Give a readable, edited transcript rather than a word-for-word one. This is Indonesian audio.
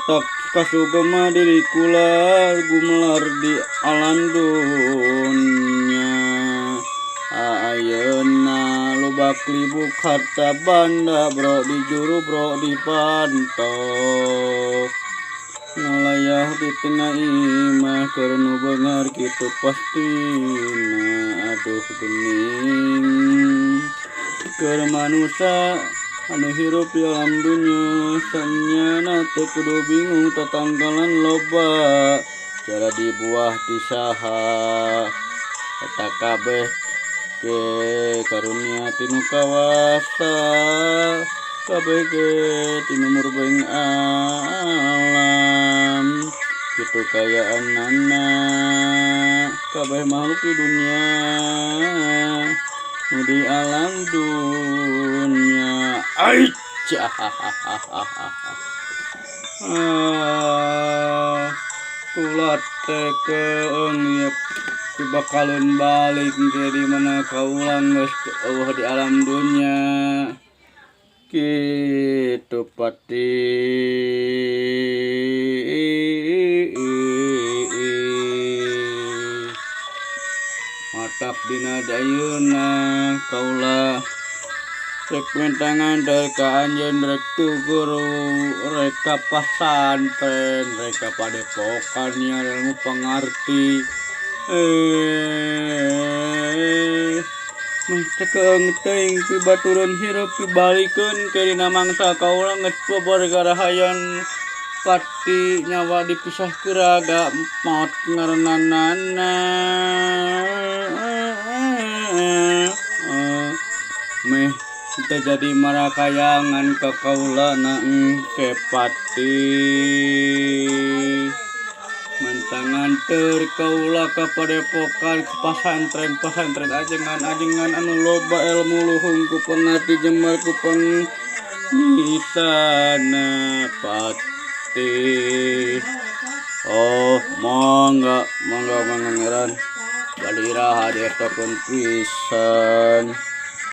matak kasugema diri kula gumelar di alam dunya. Ayeuna lobak libuk harta banda bro di juru bro di pantok. Nalayah di tengah imah karena bengar gitu pastina. Aduh gening keur manusia anu hirup di alam dunya sanyana teu kudu bingung tatanggalan loba cara dibuah di saha eta kabeh ke karunia tinu kawasa kabeh ge tinu murbeng alam kitu kayaanana kabeh makhluk di dunia di alam dunia. Aicha kula teh keung bakalan balik ke di mana kaula geus eueuh di alam dunia kitu pati. Matak dina dayeuna kaula rek mentangan dari ka anjeun rek tu guru rek ka pasantren rek ka padepokan nya ilmu pangarti meh tekeung teuing pibaturan hirup pibalikeun ke dina mangsa kaula geus bobargarahayan pati nyawa dipisah ke raga maut ngaranana meh teu jadi marakayangan ka kaulana engke pati mentangan teur kaula ka padepokan pasantren ajengan anu loba ilmu luhung ku pangarti jemar ku pangisana pati. Oh mangga pangeran baliraha dietokeun pisan.